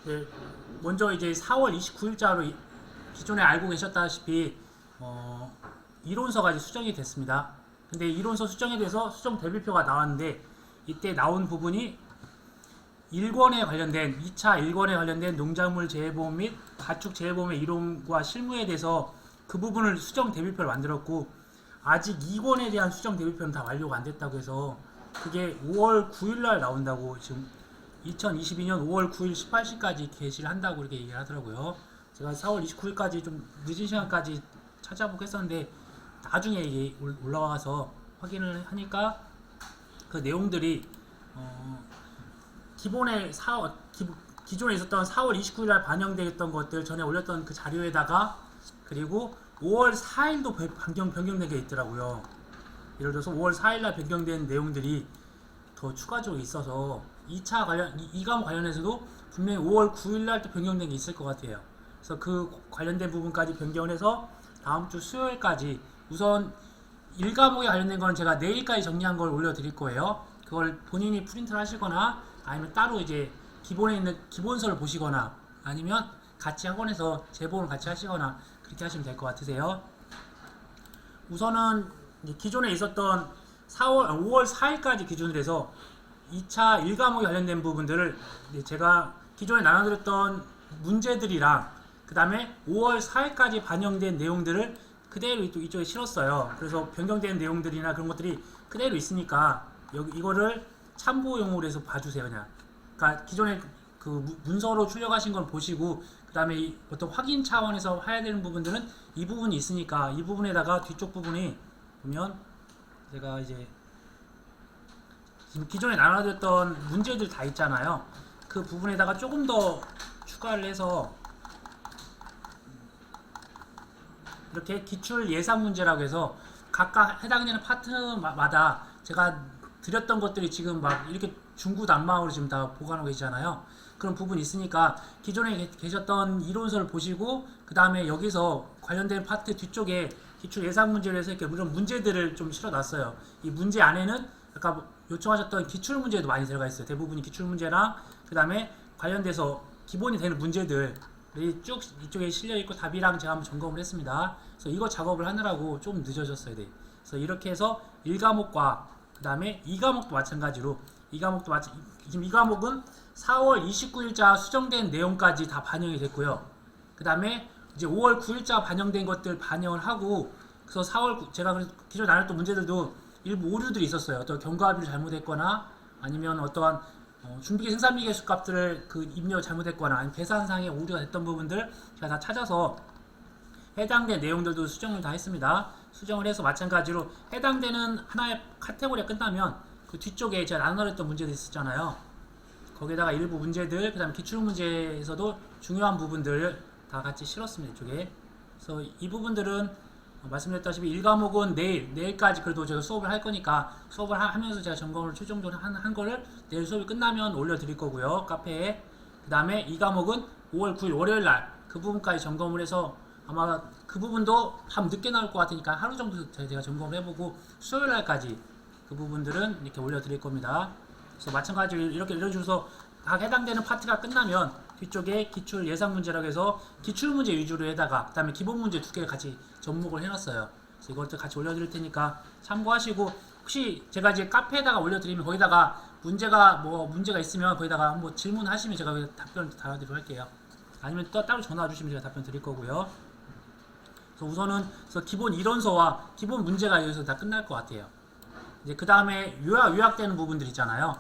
네, 먼저 이제 4월 29일자로 기존에 알고 계셨다시피 이론서가 이제 수정이 됐습니다. 근데 이론서 수정에 대해서 수정 대비표가 나왔는데 이때 나온 부분이 1권에 관련된 2차 1권에 관련된 농작물 재해보험 및 가축 재해보험의 이론과 실무에 대해서 그 부분을 수정 대비표를 만들었고 아직 2권에 대한 수정 대비표는 다 완료가 안 됐다고 해서 그게 5월 9일날 나온다고 지금 2022년 5월 9일 18시까지 게시를 한다고 이렇게 얘기를 하더라고요. 제가 4월 29일까지 좀 늦은 시간까지 찾아보고 했었는데 나중에 이게 올라와서 확인을 하니까 그 내용들이 기존에 있었던 4월 29일날 반영되었던 것들 전에 올렸던 그 자료에다가 그리고 5월 4일도 변경된 게 있더라고요. 예를 들어서 5월 4일날 변경된 내용들이 더 추가적으로 있어서 2차 관련, 이 과목 관련해서도 분명히 5월 9일날 또 변경된 게 있을 것 같아요. 그래서 그 관련된 부분까지 변경을 해서 다음 주 수요일까지 우선 1과목에 관련된 거는 제가 내일까지 정리한 걸 올려드릴 거예요. 그걸 본인이 프린트를 하시거나 아니면 따로 이제 기본에 있는 기본서를 보시거나 아니면 같이 학원에서 재봉을 같이 하시거나 그렇게 하시면 될 것 같으세요. 우선은 기존에 있었던 5월 4일까지 기준으로 해서 2차 1과목에 관련된 부분들을 제가 기존에 나눠드렸던 문제들이랑 그 다음에 5월 4일까지 반영된 내용들을 그대로 또 이쪽에 실었어요. 그래서 변경된 내용들이나 그런 것들이 그대로 있으니까 이거를 참고용으로 해서 봐주세요. 그냥. 그러니까 기존에 그 문서로 출력하신 걸 보시고 그 다음에 어떤 확인 차원에서 해야 되는 부분들은 이 부분이 있으니까 이 부분에다가 뒤쪽 부분이 보면 제가 이제 지금 기존에 나눠드렸던 문제들 다 있잖아요. 그 부분에다가 조금 더 추가를 해서 이렇게 기출 예상 문제라고 해서 각각 해당되는 파트마다 제가 드렸던 것들이 지금 막 이렇게 중구난방으로 지금 다 보관하고 계시잖아요. 그런 부분이 있으니까 기존에 계셨던 이론서를 보시고 그 다음에 여기서 관련된 파트 뒤쪽에 기출 예상 문제를 해서 이렇게 물론 문제들을 좀 실어놨어요. 이 문제 안에는 아까 요청하셨던 기출 문제도 많이 들어가 있어요. 대부분이 기출 문제랑 그 다음에 관련돼서 기본이 되는 문제들이 쭉 이쪽에 실려있고 답이랑 제가 한번 점검을 했습니다. 그래서 이거 작업을 하느라고 좀 늦어졌어요. 네. 그래서 이렇게 해서 1과목과 그 다음에 2과목도 마찬가지로 지금 2과목은 4월 29일자 수정된 내용까지 다 반영이 됐고요. 그 다음에 이제 5월 9일자 반영된 것들 반영을 하고 그래서 제가 기존에 나눴던 문제들도 일부 오류들이 있었어요. 어떤 경과합의를 잘못했거나 아니면 어떠한 준비계 생산비계수 값들을 그 입력 잘못했거나 아니면 계산상의 오류가 됐던 부분들 제가 다 찾아서 해당된 내용들도 수정을 다 했습니다. 수정을 해서 마찬가지로 해당되는 하나의 카테고리가 끝나면 그 뒤쪽에 제가 나눠냈던 문제들 있었잖아요. 거기다가 일부 문제들, 그 다음에 기출문제에서도 중요한 부분들 다 같이 실었습니다. 이쪽에. 그래서 이 부분들은 말씀드렸다시피 1과목은 내일까지 그래도 제가 수업을 할 거니까 수업을 하면서 제가 점검을 최종적으로 한 거를 내일 수업이 끝나면 올려드릴 거고요. 카페에. 그 다음에 2과목은 5월 9일 월요일날 그 부분까지 점검을 해서 아마 그 부분도 밤 늦게 나올 것 같으니까 하루 정도 제가 점검을 해보고 수요일날까지 그 부분들은 이렇게 올려드릴 겁니다. 그래서 마찬가지로 이런 식으로 각 해당되는 파트가 끝나면 뒤쪽에 기출 예상 문제라고 해서 기출 문제 위주로 해다가 그 다음에 기본 문제 두 개를 같이 접목을 해놨어요. 그래서 이것도 같이 올려드릴 테니까 참고하시고 혹시 제가 이제 카페에다가 올려드리면 거기다가 문제가 있으면 거기다가 한번 질문하시면 제가 답변 달아드리도록 할게요. 아니면 또 따로 전화 주시면 제가 답변 드릴 거고요. 그래서 우선은 기본 이론서와 기본 문제가 여기서 다 끝날 것 같아요. 이제 그 다음에 요약되는 부분들 있잖아요.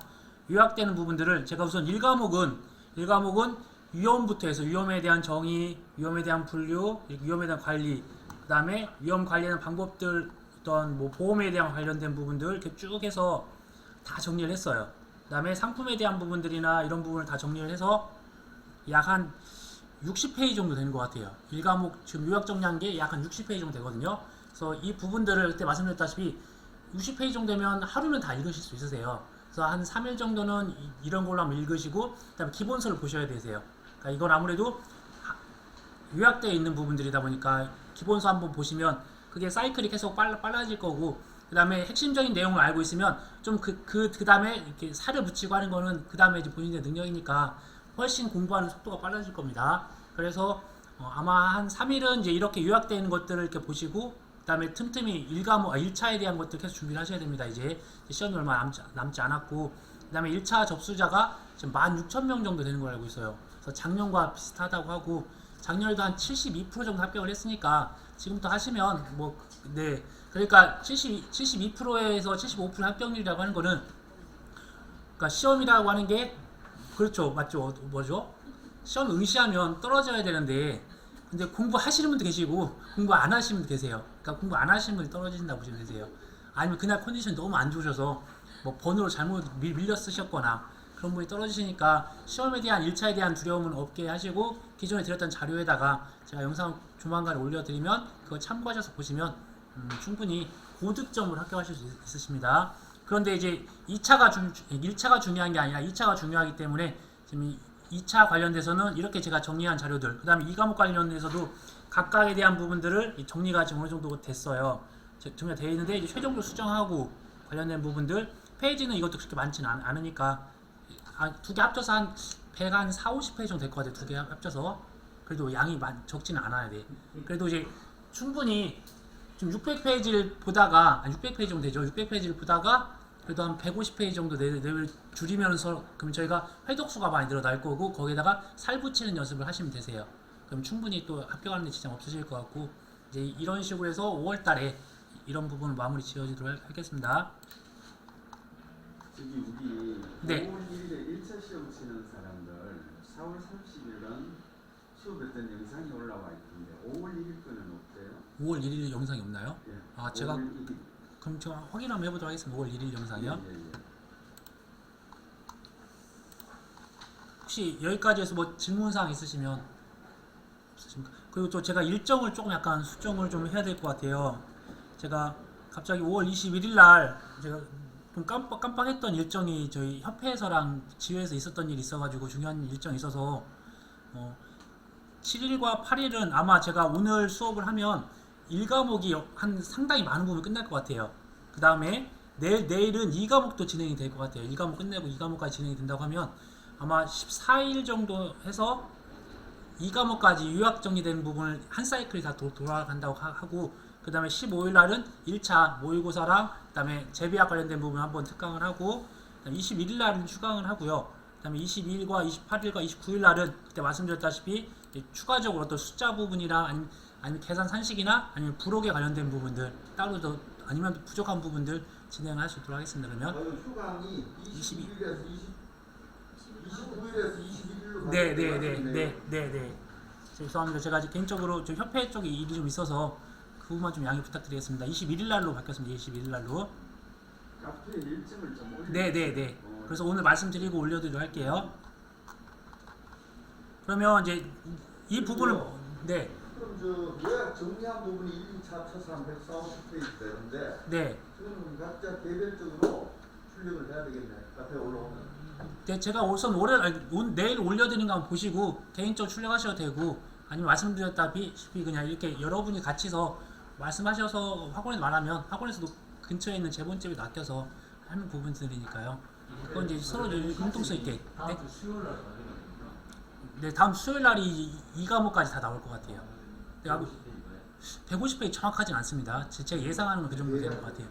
요약되는 부분들을 제가 우선 1과목은 위험부터 해서 위험에 대한 정의, 위험에 대한 분류, 위험에 대한 관리, 그 다음에 위험 관리하는 방법들, 어떤 보험에 대한 관련된 부분들 이렇게 쭉 해서 다 정리를 했어요. 그 다음에 상품에 대한 부분들이나 이런 부분을 다 정리를 해서 약 한 60페이지 정도 되는 것 같아요. 1과목 지금 요약 정리한 게 약 한 60페이지 정도 되거든요. 그래서 이 부분들을 그때 말씀드렸다시피 60페이지 정도 되면 하루는 다 읽으실 수 있으세요. 그래서 한 3일 정도는 이런 걸로 한번 읽으시고 그다음에 기본서를 보셔야 되세요. 그러니까 이건 아무래도 요약되어 있는 부분들이다 보니까 기본서 한번 보시면 그게 사이클이 계속 빨라질 거고 그 다음에 핵심적인 내용을 알고 있으면 좀 그 다음에 이렇게 살을 붙이고 하는 거는 그 다음에 이제 본인의 능력이니까 훨씬 공부하는 속도가 빨라질 겁니다. 그래서 아마 한 3일은 이제 이렇게 요약되는 것들을 이렇게 보시고 그다음에 틈틈이 1차에 대한 것들 계속 준비를 하셔야 됩니다. 이제 시험이 얼마 남지 않았고 그다음에 1차 접수자가 지금 16,000명 정도 되는 걸 알고 있어요. 그래서 작년과 비슷하다고 하고 작년에도 한 72% 정도 합격을 했으니까 지금부터 하시면 네 그러니까 72%에서 75% 합격률이라고 하는 거는 그러니까 시험이라고 하는 게 그렇죠 맞죠 뭐죠 시험 응시하면 떨어져야 되는데 근데 공부하시는 분도 계시고 공부 안 하시는 분도 계세요. 그러니까 공부 안 하시는 분이 떨어진다고 보시면 되세요. 아니면 그날 컨디션이 너무 안 좋으셔서 뭐 번호를 잘못 밀려 쓰셨거나 그런 분이 떨어지시니까 시험에 대한 1차에 대한 두려움은 없게 하시고 기존에 드렸던 자료에다가 제가 영상 조만간 올려드리면 그거 참고하셔서 보시면 충분히 고득점으로 합격하실 수 있으십니다. 그런데 이제 1차가 중요한 게 아니라 2차가 중요하기 때문에 지금 2차 관련돼서는 이렇게 제가 정리한 자료들 그 다음에 이 과목 관련돼서도 각각에 대한 부분들을 정리가 지금 어느 정도 됐어요. 정리가 되어 있는데 이제 최종적으로 수정하고 관련된 부분들 페이지는 이것도 그렇게 많지는 않으니까 두 개 합쳐서 한 140-50페이지 정도 될 것 같아요. 두 개 합쳐서 그래도 양이 적지는 않아야 돼. 그래도 이제 충분히 지금 600페이지를 보다가 600페이지 정도 되죠. 600페이지를 보다가 그래도 한 150페이지 정도 내용을 줄이면서 그럼 저희가 회독수가 많이 늘어날 거고 거기에다가 살 붙이는 연습을 하시면 되세요. 그럼 충분히 또 합격하는 데 지장 없으실 것 같고 이제 이런 식으로 해서 5월 달에 이런 부분 마무리 지어지도록 하겠습니다. 저기 우리 네. 5월 1일에 1차 시험 치는 사람들 4월 30일은 수업했던 영상이 올라와 있던데 5월 1일 거는 없대요? 5월 1일 영상이 없나요? 예. 제가 5월 1일. 그럼 제가 확인 한번 해보도록 하겠습니다. 5월 1일 영상이요. 예. 혹시 여기까지 해서 뭐 질문사항 있으시면 없으십니까? 그리고 또 제가 일정을 조금 약간 수정을 좀 해야 될 것 같아요. 제가 갑자기 5월 21일 날 제가 좀 깜빡했던 일정이 저희 협회에서랑 지회에서 있었던 일이 있어가지고 중요한 일정이 있어서 7일과 8일은 아마 제가 오늘 수업을 하면 1과목이 한 상당히 많은 부분 끝날 것 같아요. 그 다음에 내일은 2과목도 진행이 될 것 같아요. 1과목 끝내고 2과목까지 진행이 된다고 하면 아마 14일 정도 해서 2과목까지 요약 정리된 부분을 한 사이클이 다 돌아간다고 하고 그 다음에 15일 날은 1차 모의고사랑 그 다음에 재비학 관련된 부분 한번 특강을 하고 그 다음에 21일 날은 휴강을 하고요. 그 다음에 22일과 28일과 29일 날은 그때 말씀드렸다시피 추가적으로 어떤 숫자 부분이랑 아니면 계산 산식이나 아니면 부록에 관련된 부분들 따로 더 아니면 부족한 부분들 진행을 할 수 있도록 하겠습니다. 그러면 휴강이 22일에서 29일에서 21일로 네네네네네 죄송합니다. 제가 개인적으로 좀 협회 쪽에 일이 좀 있어서 그 부분만 좀 양해 부탁드리겠습니다. 21일 날로 바뀌었습니다. 21일 날로. 카페에 일정을 좀 올려. 네네네. 그래서 오늘 말씀드리고 올려드리도록 할게요. 그러면 이제 이 부분을 네. 그럼 저 요약 정리한 부분이 1, 2차 쳐서 한 140페이지 되는데 네. 그거는 각자 개별적으로 출력을 해야 되겠네. 카페에 올라오면. 네, 제가 우선 내일 올려드리는 거 한번 보시고 개인적으로 출력하셔도 되고 아니면 말씀드렸다시피 그냥 이렇게 여러분이 같이서 말씀하셔서 학원에서 말하면 학원에서도 근처에 있는 재본집에 낚여서 하는 부분들이니까요. 그건 이제 서로 융통성 있게. 네? 네, 다음 수요일 날이 2과목까지 다 나올 것 같아요. 네, 150페이지 정확하진 않습니다. 제가 예상하는 건 그 정도 되는 것 같아요.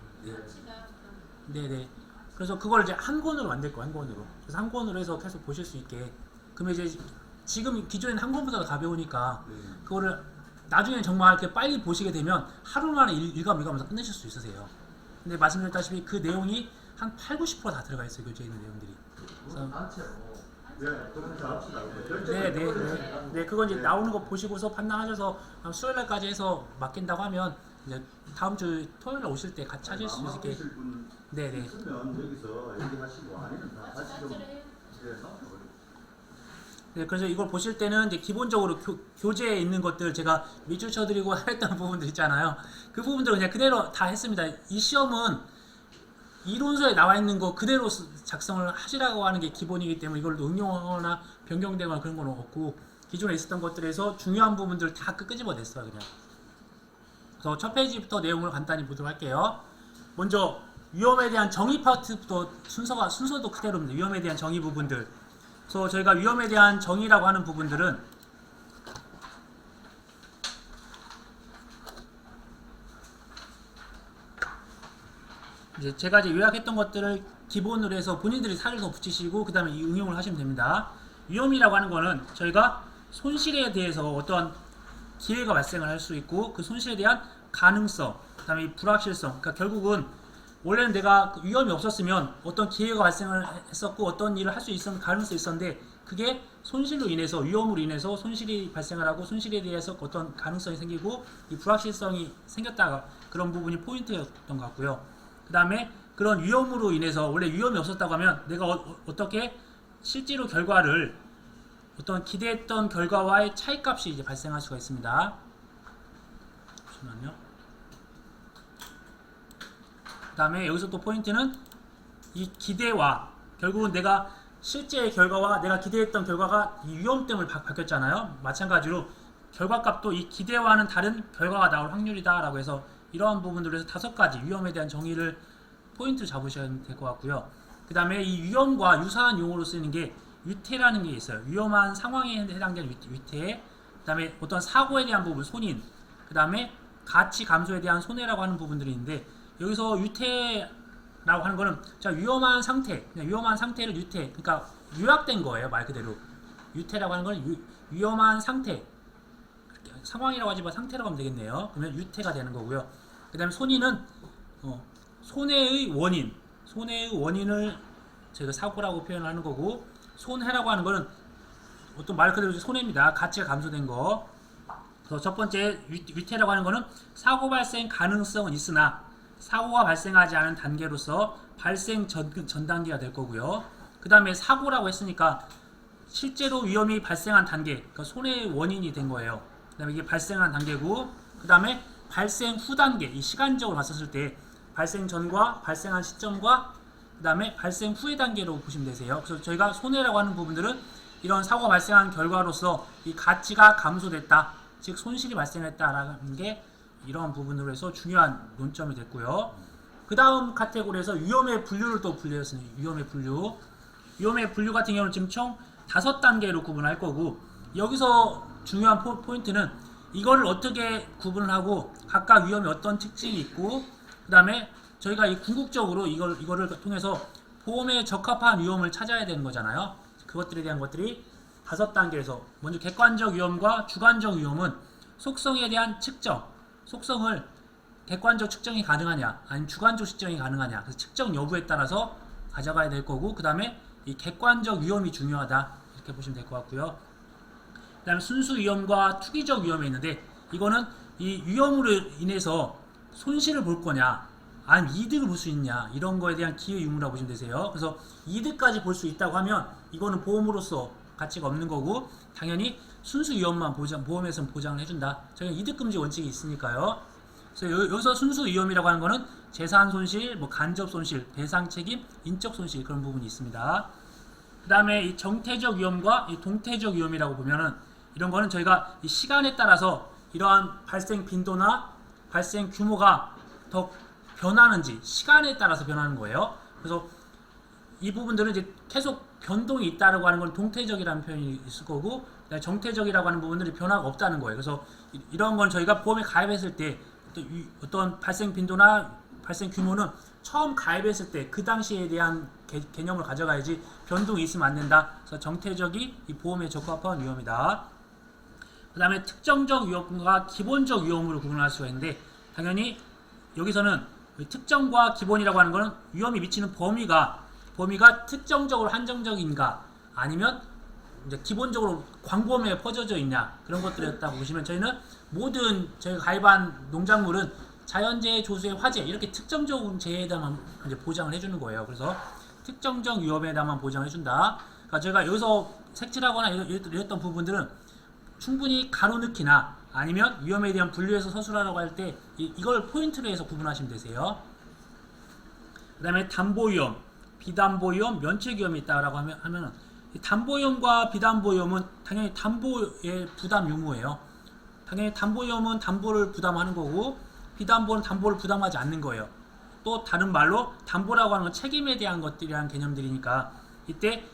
네, 네. 그래서 그걸 이제 한 권으로 만들 거예요, 한 권으로. 그래서 한 권으로 해서 계속 보실 수 있게. 그러면 이제 지금 기존에는 한 권보다 가벼우니까 그거를 나중에 정말 이렇게 빨리 보시게 되면 하루 만에 일과면서 끝내실 수 있으세요. 근데 말씀드렸다시피 그 내용이 한 80-90%다 들어가 있어요, 교재에 있는 내용들이. 그래서 네, 그건 이제 나오는 거 보시고서 판단하셔서 수요일 날까지 해서 맡긴다고 하면 이제 다음 주 토요일 날 오실 때 같이 찾을 수 있게. 네네. 있으면 여기서 얘기하시고 아니면 다 다시 좀 네, 그래서 이걸 보실 때는 이제 기본적으로 교재에 있는 것들 제가 밑줄 쳐드리고 했던 부분들 있잖아요. 그 부분들을 그냥 그대로 다 했습니다. 이 시험은 이론서에 나와 있는 거 그대로 작성을 하시라고 하는 게 기본이기 때문에 이걸 응용하거나 변경되거나 그런 건 없고 기존에 있었던 것들에서 중요한 부분들을 다 끄집어냈어요, 그냥. 그래서 첫 페이지부터 내용을 간단히 보도록 할게요. 먼저 위험에 대한 정의 파트부터 순서도 그대로입니다. 위험에 대한 정의 부분들. 그래서 저희가 위험에 대한 정의라고 하는 부분들은 이제 제가 이제 요약했던 것들을 기본으로 해서 본인들이 살을 더 붙이시고 그 다음에 이 응용을 하시면 됩니다. 위험이라고 하는 거는 저희가 손실에 대해서 어떤 기회가 발생을 할 수 있고 그 손실에 대한 가능성, 그 다음에 불확실성. 그러니까 결국은 원래는 내가 위험이 없었으면 어떤 기회가 발생을 했었고 어떤 일을 할 수 있었는 가능성이 있었는데 그게 손실로 인해서 위험으로 인해서 손실이 발생을 하고 손실에 대해서 어떤 가능성이 생기고 이 불확실성이 생겼다가 그런 부분이 포인트였던 것 같고요. 그 다음에 그런 위험으로 인해서 원래 위험이 없었다고 하면 내가 어떻게 실제로 결과를 어떤 기대했던 결과와의 차이값이 이제 발생할 수가 있습니다. 잠시만요. 그 다음에 여기서 또 포인트는 이 기대와 결국은 내가 실제 결과와 내가 기대했던 결과가 이 위험 때문에 바뀌었잖아요. 마찬가지로 결과값도 이 기대와는 다른 결과가 나올 확률이다 라고 해서 이러한 부분들에서 5가지 위험에 대한 정의를 포인트 잡으셔야 될 것 같고요. 그 다음에 이 위험과 유사한 용어로 쓰이는 게 위태라는 게 있어요. 위험한 상황에 해당되는 위태, 그 다음에 어떤 사고에 대한 부분, 손인, 그 다음에 가치 감소에 대한 손해라고 하는 부분들이 있는데 여기서 위태라고 하는 거는 자 위험한 상태, 그냥 위험한 상태를 위태, 그러니까 요약된 거예요. 말 그대로 위태라고 하는 건 위험한 상태, 상황이라고 하지 마 상태라고 하면 되겠네요. 그러면 위태가 되는 거고요. 그 다음에 손인은 손해의 원인, 손해의 원인을 저희가 사고라고 표현하는 거고 손해라고 하는 거는 어떤 말 그대로 손해입니다. 가치가 감소된 거. 그래서 첫 번째 위태라고 하는 거는 사고 발생 가능성은 있으나 사고가 발생하지 않은 단계로서 발생 전 단계가 될 거고요. 그 다음에 사고라고 했으니까 실제로 위험이 발생한 단계, 그러니까 손해의 원인이 된 거예요. 그 다음에 이게 발생한 단계고, 그 다음에 발생 후 단계, 이 시간적으로 봤었을 때 발생 전과 발생한 시점과 그 다음에 발생 후의 단계로 보시면 되세요. 그래서 저희가 손해라고 하는 부분들은 이런 사고가 발생한 결과로서 이 가치가 감소됐다, 즉 손실이 발생했다라는 게 이러한 부분으로 해서 중요한 논점이 됐고요. 그 다음 카테고리에서 위험의 분류를 또 분류했습니다. 위험의 분류. 위험의 분류 같은 경우는 지금 총 5단계로 구분할 거고, 여기서 중요한 포인트는 이거를 어떻게 구분을 하고 각각 위험이 어떤 특징이 있고, 그 다음에 저희가 이 궁극적으로 이거를 통해서 보험에 적합한 위험을 찾아야 되는 거잖아요. 그것들에 대한 것들이 5단계에서 먼저 객관적 위험과 주관적 위험은 속성에 대한 측정, 속성을 객관적 측정이 가능하냐 아니면 주관적 측정이 가능하냐, 그래서 측정 여부에 따라서 가져가야 될 거고, 그 다음에 이 객관적 위험이 중요하다 이렇게 보시면 될 것 같고요. 그 다음에 순수 위험과 투기적 위험이 있는데 이거는 이 위험으로 인해서 손실을 볼 거냐 아니면 이득을 볼 수 있냐 이런 거에 대한 기회 유무라고 보시면 되세요. 그래서 이득까지 볼 수 있다고 하면 이거는 보험으로서 가치가 없는 거고, 당연히 순수 위험만 보험에서는 보장을 해준다. 저희는 이득금지 원칙이 있으니까요. 그래서 여기서 순수 위험이라고 하는 거는 재산 손실, 뭐 간접 손실, 배상 책임, 인적 손실 그런 부분이 있습니다. 그 다음에 이 정태적 위험과 이 동태적 위험이라고 보면은 이런 거는 저희가 이 시간에 따라서 이러한 발생 빈도나 발생 규모가 더 변하는지 시간에 따라서 변하는 거예요. 그래서 이 부분들은 이제 계속 변동이 있다라고 하는 건 동태적이라는 표현이 있을 거고, 정태적이라고 하는 부분들이 변화가 없다는 거예요. 그래서 이런 건 저희가 보험에 가입했을 때 어떤 발생 빈도나 발생 규모는 처음 가입했을 때 그 당시에 대한 개념을 가져가야지 변동이 있으면 안 된다. 그래서 정태적이 이 보험에 적합한 위험이다. 그 다음에 특정적 위험과 기본적 위험으로 구분할 수가 있는데, 당연히 여기서는 특정과 기본이라고 하는 것은 위험이 미치는 범위가 특정적으로 한정적인가 아니면 이제 기본적으로 광범위에 퍼져져 있냐 그런 것들이었다고 보시면, 저희는 모든 저희가 가입한 농작물은 자연재해, 조수해, 화재 이렇게 특정적 재해에다만 이제 보장을 해주는 거예요. 그래서 특정적 위험에다만 보장을 해준다. 그러니까 제가 여기서 색칠하거나 이랬던 부분들은 충분히 가로넣기나 아니면 위험에 대한 분류해서 서술하라고 할 때 이걸 포인트로 해서 구분하시면 되세요. 그 다음에 담보위험, 비담보위험, 면책위험이 있다라고 하면은 담보위험과 비담보위험은 당연히 담보의 부담 유무예요. 당연히 담보위험은 담보를 부담하는 거고 비담보는 담보를 부담하지 않는 거예요. 또 다른 말로 담보라고 하는 건 책임에 대한 것들이라는 개념들이니까 이때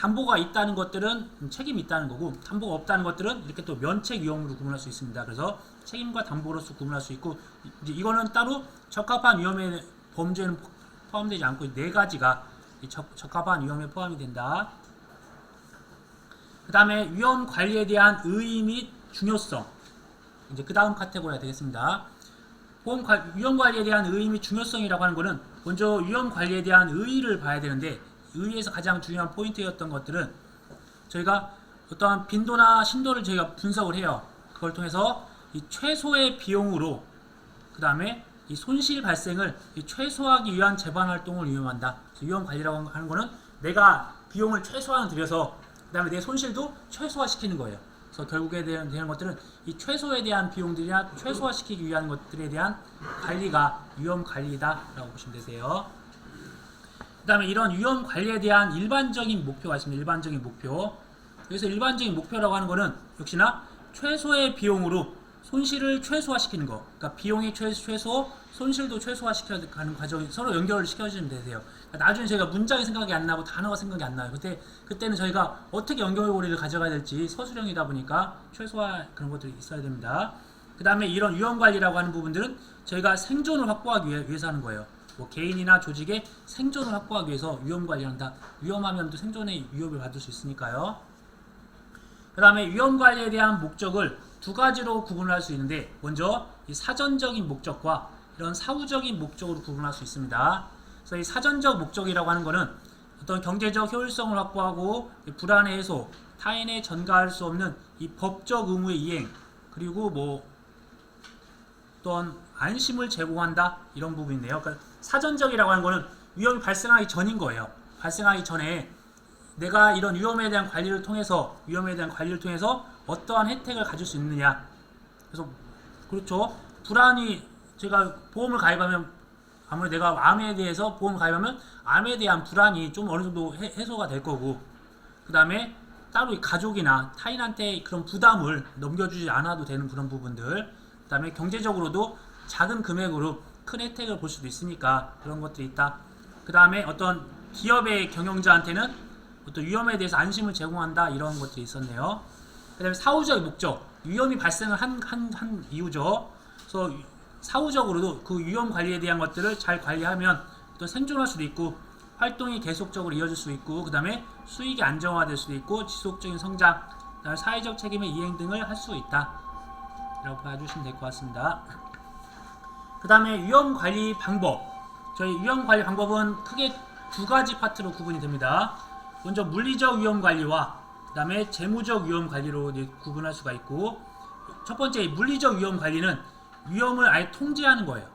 담보가 있다는 것들은 책임이 있다는 거고, 담보가 없다는 것들은 이렇게 또 면책 위험으로 구분할 수 있습니다. 그래서 책임과 담보로서 구분할 수 있고, 이제 이거는 따로 적합한 위험의 범죄는 포함되지 않고 네 가지가 적합한 위험에 포함이 된다. 그 다음에 위험 관리에 대한 의의 및 중요성, 이제 그 다음 카테고리가 되겠습니다. 위험 관리에 대한 의의 및 중요성이라고 하는 것은 먼저 위험 관리에 대한 의의를 봐야 되는데, 의의에서 가장 중요한 포인트였던 것들은 저희가 어떠한 빈도나 신도를 저희가 분석을 해요. 그걸 통해서 이 최소의 비용으로 그 다음에 이 손실 발생을 최소화하기 위한 재반 활동을 위험한다. 위험 관리라고 하는 것은 내가 비용을 최소한 들여서 그 다음에 내 손실도 최소화시키는 거예요. 그래서 결국에 되는 것들은 이 최소에 대한 비용들이나 최소화시키기 위한 것들에 대한 관리가 위험 관리다라고 보시면 되세요. 그 다음에 이런 위험 관리에 대한 일반적인 목표가 있습니다. 일반적인 목표. 그래서 일반적인 목표라고 하는 것은 역시나 최소의 비용으로 손실을 최소화시키는 거. 그러니까 비용이 최소, 손실도 최소화시켜가는 과정이 서로 연결을 시켜주시면 되세요. 그러니까 나중에 저희가 문장이 생각이 안 나고 단어가 생각이 안 나요. 그때는 저희가 어떻게 연결고리를 가져가야 될지 서술형이다 보니까 최소화 그런 것들이 있어야 됩니다. 그 다음에 이런 위험 관리라고 하는 부분들은 저희가 생존을 확보하기 위해서 하는 거예요. 뭐 개인이나 조직의 생존을 확보하기 위해서 위험 관리를 한다. 위험하면 또 생존의 위협을 받을 수 있으니까요. 그 다음에 위험 관리에 대한 목적을 두 가지로 구분할 수 있는데, 먼저 이 사전적인 목적과 이런 사후적인 목적으로 구분할 수 있습니다. 그래서 이 사전적 목적이라고 하는 것은 어떤 경제적 효율성을 확보하고 불안의 해소, 타인에 전가할 수 없는 이 법적 의무의 이행, 그리고 뭐 어떤 안심을 제공한다, 이런 부분인데요. 그러니까 사전적이라고 하는 것은 위험이 발생하기 전인 거예요. 발생하기 전에 내가 이런 위험에 대한 관리를 통해서 어떠한 혜택을 가질 수 있느냐. 그래서 그렇죠. 불안이, 제가 보험을 가입하면 아무래도 내가 암에 대해서 보험을 가입하면 암에 대한 불안이 좀 어느 정도 해소가 될 거고, 그 다음에 따로 가족이나 타인한테 그런 부담을 넘겨주지 않아도 되는 그런 부분들, 그 다음에 경제적으로도 작은 금액으로 큰 혜택을 볼 수도 있으니까 그런 것들이 있다. 그 다음에 어떤 기업의 경영자한테는 어떤 위험에 대해서 안심을 제공한다, 이런 것들이 있었네요. 그 다음에 사후적인 목적, 위험이 발생을 한 이유죠. 그래서 사후적으로도 그 위험 관리에 대한 것들을 잘 관리하면 또 생존할 수도 있고, 활동이 계속적으로 이어질 수 있고, 그 다음에 수익이 안정화될 수도 있고, 지속적인 성장, 그 다음에 사회적 책임의 이행 등을 할 수 있다, 라고 봐주시면 될 것 같습니다. 그 다음에 위험 관리 방법, 저희 위험 관리 방법은 크게 두 가지 파트로 구분이 됩니다. 먼저 물리적 위험 관리와 그 다음에 재무적 위험 관리로 구분할 수가 있고, 첫 번째 물리적 위험 관리는 위험을 아예 통제하는 거예요.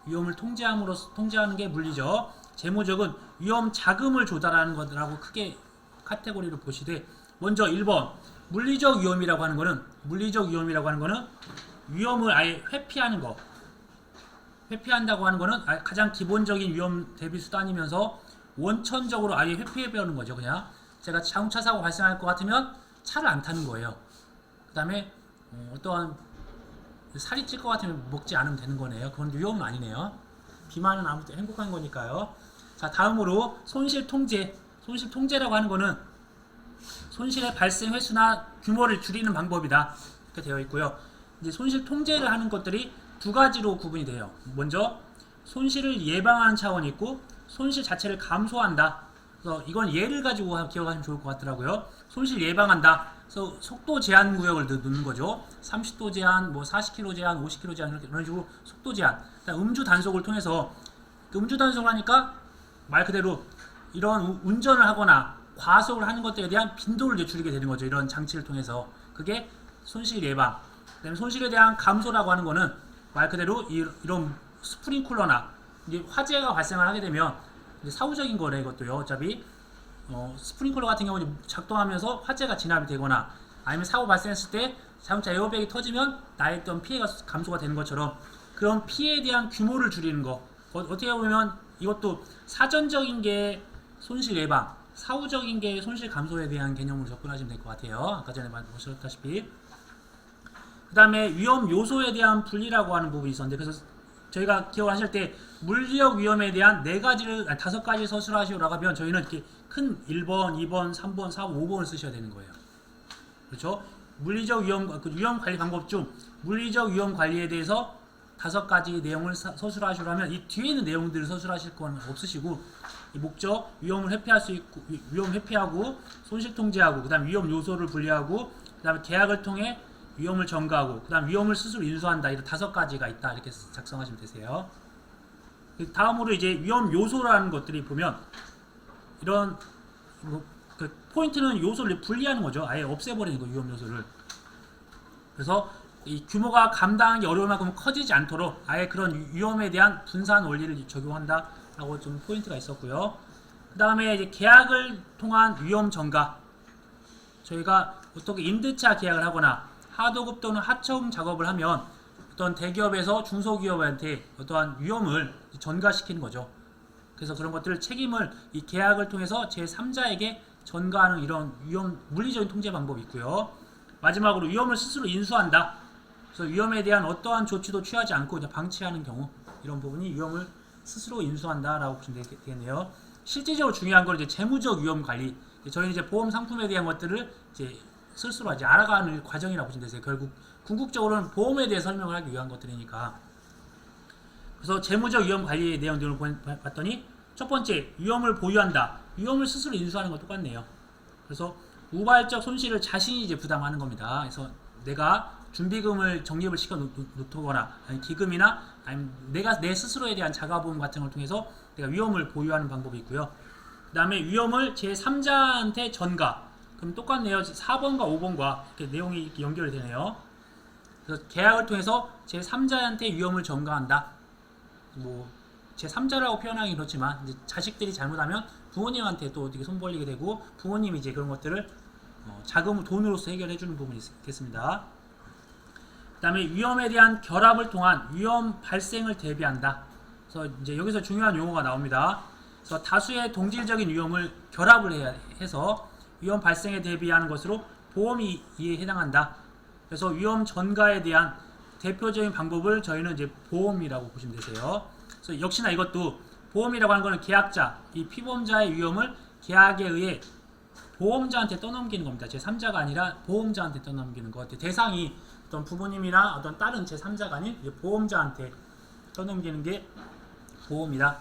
위험을 통제하는 게 물리적. 재무적은 위험 자금을 조달하는 것이라고 크게 카테고리로 보시되, 먼저 1번 물리적 위험이라고 하는 거는 위험을 아예 회피하는 거. 회피한다고 하는 거는 가장 기본적인 위험 대비 수단이면서 원천적으로 아예 회피해버리는 거죠. 그냥 제가 자동차 사고 발생할 것 같으면 차를 안 타는 거예요. 그 다음에 어떠한 살이 찔 것 같으면 먹지 않으면 되는 거네요. 그건 위험은 아니네요. 비만은 아무튼 행복한 거니까요. 자, 다음으로 손실 통제. 손실 통제라고 하는 거는 손실의 발생 횟수나 규모를 줄이는 방법이다, 이렇게 되어 있고요. 이제 손실 통제를 하는 것들이 두 가지로 구분이 돼요. 먼저 손실을 예방하는 차원이 있고, 손실 자체를 감소한다. 그래서 이건 예를 가지고 기억하시면 좋을 것 같더라고요. 손실 예방한다. 그래서 속도 제한 구역을 넣는 거죠. 30도 제한, 뭐 40km 제한, 50km 제한, 이런 식으로 속도 제한. 음주 단속을 통해서, 음주 단속을 하니까 말 그대로 이런 운전을 하거나 과속을 하는 것들에 대한 빈도를 이제 줄이게 되는 거죠. 이런 장치를 통해서. 그게 손실 예방. 그다음에 손실에 대한 감소라고 하는 거는 말 그대로 이런 스프링클러나 이제 화재가 발생을 하게 되면 이제 사후적인 거래, 이것도요. 어차피 스프링클러 같은 경우는 작동하면서 화재가 진압이 되거나, 아니면 사고 발생했을 때 자동차 에어백이 터지면 나의 어떤 피해가 감소가 되는 것처럼 그런 피해에 대한 규모를 줄이는 거. 어떻게 보면 이것도 사전적인 게 손실 예방, 사후적인 게 손실 감소에 대한 개념으로 접근하시면 될 것 같아요. 아까 전에 보셨다시피. 그 다음에 위험 요소에 대한 분리라고 하는 부분이 있었는데, 그래서 저희가 기억을 하실 때 물리적 위험에 대한 5가지를 5가지 서술하시오라고 하면 저희는 이렇게 큰 1번, 2번, 3번, 4번, 5번을 쓰셔야 되는 거예요. 그렇죠? 물리적 위험, 그 위험 관리 방법 중 물리적 위험 관리에 대해서 5가지 내용을 서술하시려면 이 뒤에 있는 내용들을 서술하실 건 없으시고 이 목적, 위험을 회피할 수 있고 위험 회피하고 손실 통제하고 그다음 위험 요소를 분리하고 그다음에 계약을 통해 위험을 전가하고 그다음 위험을 스스로 인수한다. 이런 5가지가 있다. 이렇게 작성하시면 되세요. 다음으로 이제 위험 요소라는 것들이 보면 이런 그 포인트는 요소를 분리하는 거죠. 아예 없애버리는 거 위험 요소를. 그래서 이 규모가 감당하기 어려울 만큼 커지지 않도록 아예 그런 위험에 대한 분산 원리를 적용한다라고 좀 포인트가 있었고요. 그 다음에 이제 계약을 통한 위험 전가. 저희가 어떻게 임대차 계약을 하거나 하도급 또는 하청 작업을 하면 어떤 대기업에서 중소기업한테 어떠한 위험을 전가시키는 거죠. 그래서 그런 것들을 책임을 이 계약을 통해서 제3자에게 전가하는 이런 위험 물리적인 통제 방법이 있고요. 마지막으로 위험을 스스로 인수한다. 그래서 위험에 대한 어떠한 조치도 취하지 않고 그냥 방치하는 경우 이런 부분이 위험을 스스로 인수한다라고 보시면 되겠네요. 실질적으로 중요한 건 이제 재무적 위험 관리. 저희는 이제 보험 상품에 대한 것들을 이제 스스로 이제 알아가는 과정이라고 보시면 되세요. 결국 궁극적으로는 보험에 대해 설명을 하기 위한 것들이니까. 그래서 재무적 위험 관리의 내용들을 봤더니 첫 번째 위험을 보유한다. 위험을 스스로 인수하는 것 똑같네요. 그래서 우발적 손실을 자신이 이제 부담하는 겁니다. 그래서 내가 준비금을 적립을 시켜 놓거나 아니 기금이나 아니면 내가 내 스스로에 대한 자가보험 같은 걸 통해서 내가 위험을 보유하는 방법이 있고요. 그 다음에 위험을 제3자한테 전가. 그럼 똑같네요. 4번과 5번과 이렇게 내용이 이렇게 연결이 되네요. 그래서 계약을 통해서 제3자한테 위험을 전가한다. 뭐 제3자라고 표현하기 그렇지만 이제 자식들이 잘못하면 부모님한테 또 어떻게 손 벌리게 되고 부모님이 이제 그런 것들을 자금 돈으로서 해결해 주는 부분이 있겠습니다. 그 다음에 위험에 대한 결합을 통한 위험 발생을 대비한다. 그래서 이제 여기서 중요한 용어가 나옵니다. 그래서 다수의 동질적인 위험을 결합을 해서 위험 발생에 대비하는 것으로 보험이 이에 해당한다. 그래서 위험 전가에 대한 대표적인 방법을 저희는 이제 보험이라고 보시면 되세요. 그래서 역시나 이것도 보험이라고 하는 것은 계약자, 이 피보험자의 위험을 계약에 의해 보험자한테 떠넘기는 겁니다. 제3자가 아니라 보험자한테 떠넘기는 것. 대상이 어떤 부모님이나 어떤 다른 제3자가 아닌 보험자한테 떠넘기는 게 보험이다.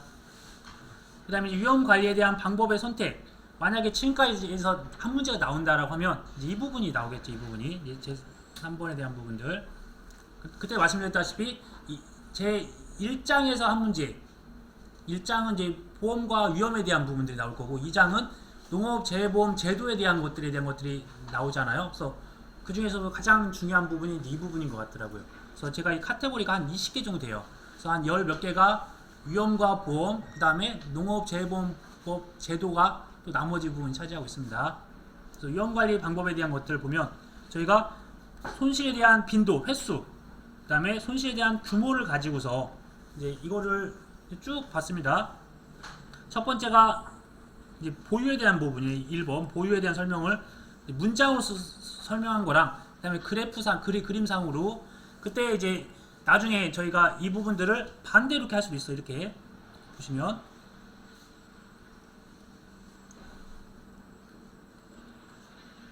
그 다음에 위험 관리에 대한 방법의 선택. 만약에 지금까지에서 한 문제가 나온다라고 하면 이제 이 부분이 나오겠죠. 이 부분이 제 3번에 대한 부분들. 그때 말씀드렸다시피 제 1장에서 한 문제. 1장은 이제 보험과 위험에 대한 부분들이 나올 거고 2장은 농업재해보험 제도에 대한 것들이 나오잖아요. 그래서 그 중에서도 가장 중요한 부분이 이 부분인 것 같더라고요. 그래서 제가 이 카테고리가 한 20개 정도 돼요. 그래서 한 10몇 개가 위험과 보험, 그 다음에 농업재해보험법 제도가 또 나머지 부분을 차지하고 있습니다. 그래서 위험관리 방법에 대한 것들을 보면 저희가 손실에 대한 빈도, 횟수, 그 다음에 손실에 대한 규모를 가지고서 이제 이거를 쭉 봤습니다. 첫 번째가 이제 보유에 대한 부분이 1번 보유에 대한 설명을 문장으로 설명한 거랑 그 다음에 그래프상 그림상으로 그때 이제 나중에 저희가 이 부분들을 반대로 이렇게 할 수도 있어요. 이렇게 보시면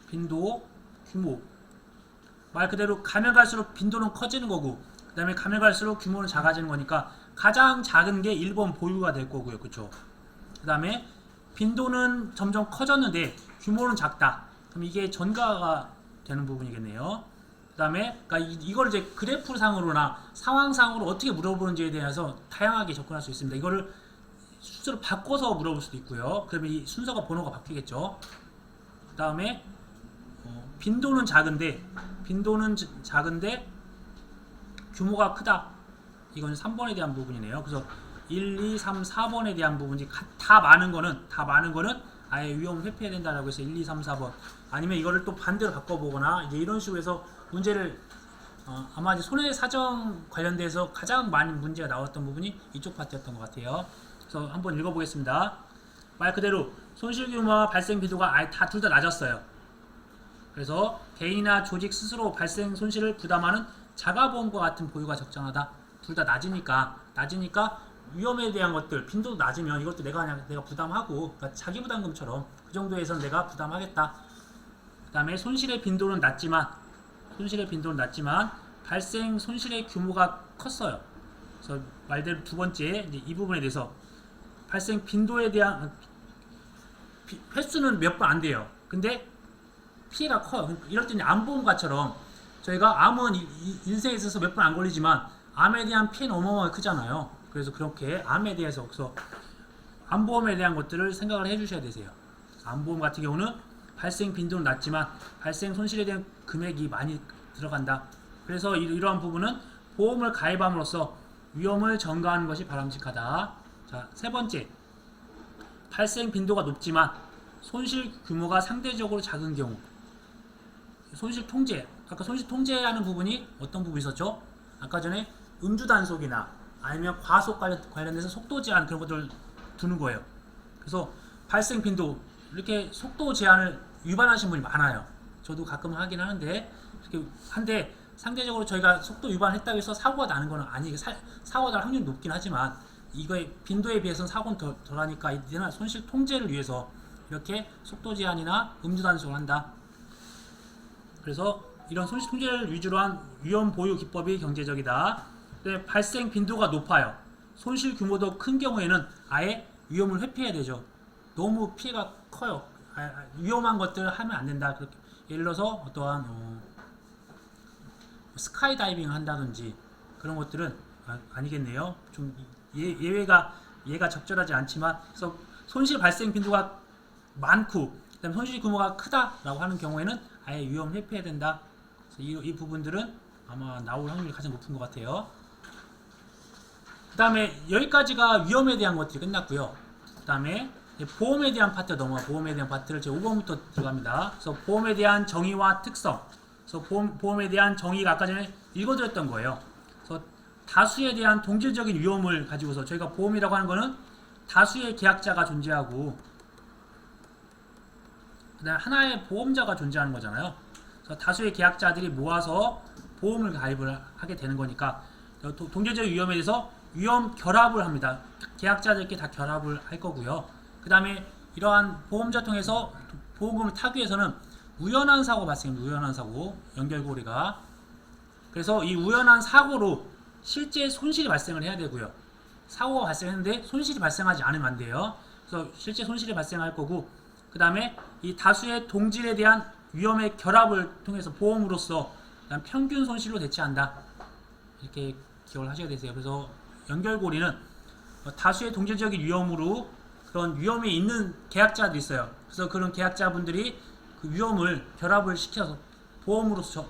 빈도, 규모 말 그대로 가면 갈수록 빈도는 커지는 거고 그 다음에 가면 갈수록 규모는 작아지는 거니까 가장 작은 게 1번 보유가 될 거고요. 그쵸? 그 다음에 빈도는 점점 커졌는데 규모는 작다. 그럼 이게 전가가 되는 부분이겠네요. 그 다음에 그러니까 이걸 이제 그래프상으로나 상황상으로 어떻게 물어보는지에 대해서 다양하게 접근할 수 있습니다. 이거를 순서를 바꿔서 물어볼 수도 있고요. 그러면 이 순서가 번호가 바뀌겠죠. 그 다음에 빈도는 작은데 규모가 크다. 이건 3번에 대한 부분이네요. 그래서 1, 2, 3, 4번에 대한 부분이 다 많은 거는 아예 위험을 회피해야 된다라고 해서 1, 2, 3, 4번 아니면 이거를 또 반대로 바꿔보거나 이제 이런 식으로 해서 문제를 아마 이제 손해사정 관련돼서 가장 많은 문제가 나왔던 부분이 이쪽 파트였던 것 같아요. 그래서 한번 읽어보겠습니다. 말 그대로 손실 규모와 발생 빈도가 아예 둘 다 낮았어요. 그래서 개인이나 조직 스스로 발생 손실을 부담하는 자가보험과 같은 보유가 적정하다. 둘 다 낮으니까 위험에 대한 것들 빈도도 낮으면 이것도 내가 부담하고, 그러니까 자기 부담금처럼 그 정도에선 내가 부담하겠다. 그 다음에 손실의 빈도는 낮지만 발생 손실의 규모가 컸어요. 그래서 말대로 두 번째 이제 이 부분에 대해서 발생 빈도에 대한 횟수는 몇 번 안 돼요. 근데 피해가 커요. 이럴 때는 암보험가처럼 저희가 암은 인생에 있어서 몇 번 안 걸리지만 암에 대한 피해는 어마어마하게 크잖아요. 그래서 그렇게 암에 대해서 그래서 암보험에 대한 것들을 생각을 해주셔야 되세요. 암보험 같은 경우는 발생 빈도는 낮지만 발생 손실에 대한 금액이 많이 들어간다. 그래서 이러한 부분은 보험을 가입함으로써 위험을 전가하는 것이 바람직하다. 자, 세 번째, 발생 빈도가 높지만 손실 규모가 상대적으로 작은 경우. 손실 통제. 아까 손실 통제하는 부분이 어떤 부분이 있었죠? 아까 전에 음주 단속이나 아니면 과속 관련돼서 속도 제한 그런 것들을 두는 거예요. 그래서 발생 빈도 이렇게 속도 제한을 위반하신 분이 많아요. 저도 가끔 하긴 하는데 이렇게 한데 상대적으로 저희가 속도 위반했다고 해서 사고가 나는 거는 아니고 사고가 날 확률이 높긴 하지만 이거의 빈도에 비해서는 사고는 덜하니까 이제는 손실 통제를 위해서 이렇게 속도 제한이나 음주 단속을 한다. 그래서 이런 손실 통제를 위주로 한 위험 보유 기법이 경제적이다. 근데 발생 빈도가 높아요. 손실 규모도 큰 경우에는 아예 위험을 회피해야 되죠. 너무 피해가 커요. 위험한 것들을 하면 안 된다. 그렇게 예를 들어서 어떠한 스카이다이빙을 한다든지 그런 것들은 아니겠네요. 좀 얘가 적절하지 않지만 그래서 손실 발생 빈도가 많고 그다음에 손실 규모가 크다라고 하는 경우에는 아예 위험 회피해야 된다. 그래서 이 부분들은 아마 나올 확률이 가장 높은 것 같아요. 그 다음에 여기까지가 위험에 대한 것들이 끝났고요. 그 다음에 보험에 대한 파트 보험에 대한 파트를 제 5번부터 들어갑니다. 그래서 보험에 대한 정의와 특성. 그래서 보험에 대한 정의가 아까 전에 읽어드렸던 거예요. 그래서 다수에 대한 동질적인 위험을 가지고서 저희가 보험이라고 하는 거는 다수의 계약자가 존재하고 그다음에 하나의 보험자가 존재하는 거잖아요. 그래서 다수의 계약자들이 모아서 보험을 가입을 하게 되는 거니까 동질적 위험에 대해서 위험 결합을 합니다. 계약자들끼리 다 결합을 할 거고요. 그 다음에 이러한 보험자 통해서 보험금을 타기 위해서는 우연한 사고 발생입니다. 우연한 사고 연결고리가 그래서 이 우연한 사고로 실제 손실이 발생을 해야 되고요. 사고가 발생했는데 손실이 발생하지 않으면 안 돼요. 그래서 실제 손실이 발생할 거고 그 다음에 이 다수의 동질에 대한 위험의 결합을 통해서 보험으로서 평균 손실로 대체한다. 이렇게 기억을 하셔야 되세요. 그래서 연결고리는 다수의 동질적인 위험으로 그런 위험이 있는 계약자도 있어요. 그래서 그런 계약자분들이 그 위험을 결합을 시켜서 보험으로서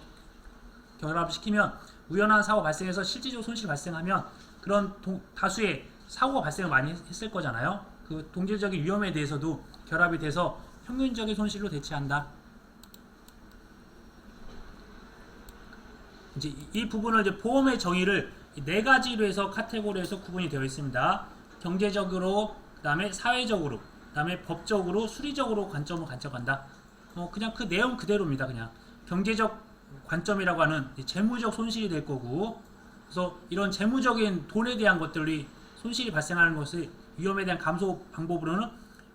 결합을 시키면 우연한 사고 발생해서 실질적으로 손실이 발생하면 그런 다수의 사고가 발생을 많이 했을 거잖아요. 그 동질적인 위험에 대해서도 결합이 돼서 평균적인 손실로 대체한다. 이제 이 부분을 이제 보험의 정의를 네 가지로 해서 카테고리에서 구분이 되어 있습니다. 경제적으로, 그다음에 사회적으로, 그다음에 법적으로, 수리적으로 관점을 가져간다. 그냥 그 내용 그대로입니다. 그냥 경제적 관점이라고 하는 재무적 손실이 될 거고, 그래서 이런 재무적인 돈에 대한 것들이 손실이 발생하는 것을 위험에 대한 감소 방법으로는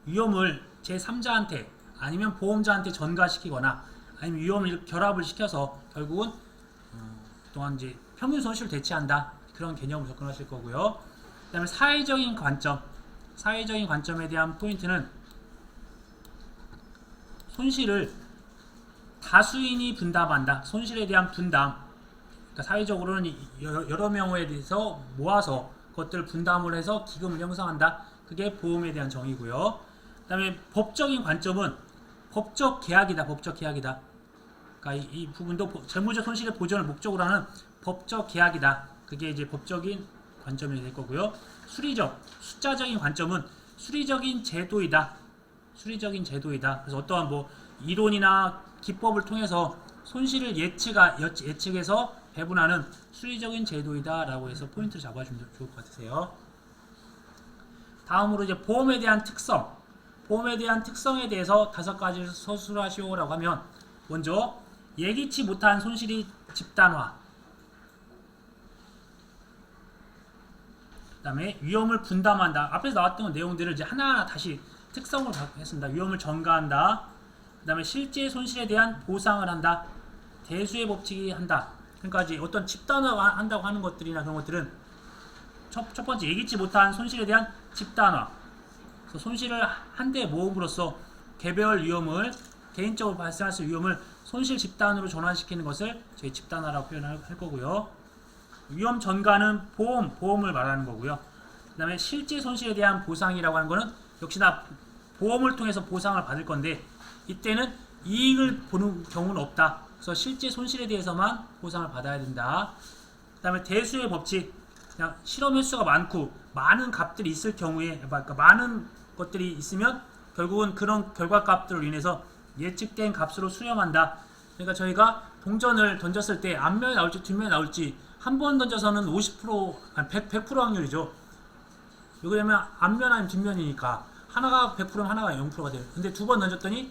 위험을 제3자한테 아니면 보험자한테 전가시키거나 아니면 위험을 결합을 시켜서 결국은 또한 이제 평균 손실을 대체한다. 그런 개념으로 접근하실 거고요. 그 다음에 사회적인 관점. 사회적인 관점에 대한 포인트는 손실을 다수인이 분담한다. 손실에 대한 분담. 그러니까 사회적으로는 여러 명에 대해서 모아서 그것들을 분담을 해서 기금을 형성한다. 그게 보험에 대한 정의고요. 그 다음에 법적인 관점은 법적 계약이다. 법적 계약이다. 그러니까 이 부분도 재무적 손실의 보전을 목적으로 하는 법적 계약이다. 그게 이제 법적인 관점이 될 거고요. 수리적, 숫자적인 관점은 수리적인 제도이다. 수리적인 제도이다. 그래서 어떠한 이론이나 기법을 통해서 손실을 예측해서 배분하는 수리적인 제도이다라고 해서 포인트를 잡아주면 좋을 것 같으세요. 다음으로 이제 보험에 대한 특성. 보험에 대한 특성에 대해서 5가지를 서술하시오라고 하면 먼저 예기치 못한 손실이 집단화. 그다음에 위험을 분담한다. 앞에서 나왔던 내용들을 이제 하나하나 다시 특성을 했습니다. 위험을 전가한다. 그다음에 실제 손실에 대한 보상을 한다. 대수의 법칙이 한다. 그러니까 이제 어떤 집단화 한다고 하는 것들이나 그런 것들은 첫 번째 예기치 못한 손실에 대한 집단화. 그래서 손실을 한대 모음으로써 개별 위험을 개인적으로 발생할 수 있는 위험을 손실 집단으로 전환시키는 것을 저희 집단화라고 표현할 거고요. 위험 전가는 보험을 말하는 거고요. 그 다음에 실제 손실에 대한 보상이라고 하는 거는 역시나 보험을 통해서 보상을 받을 건데 이때는 이익을 보는 경우는 없다. 그래서 실제 손실에 대해서만 보상을 받아야 된다. 그 다음에 대수의 법칙, 그냥 실험 횟수가 많고 많은 값들이 있을 경우에, 그러니까 많은 것들이 있으면 결국은 그런 결과값들로 인해서 예측된 값으로 수렴한다. 그러니까 저희가 동전을 던졌을 때 앞면에 나올지 뒷면에 나올지 한 번 던져서는 50%, 아니 100% 확률이죠. 왜 그러냐면 앞면 아니면 뒷면이니까 하나가 100%면 하나가 0%가 돼요. 근데 두 번 던졌더니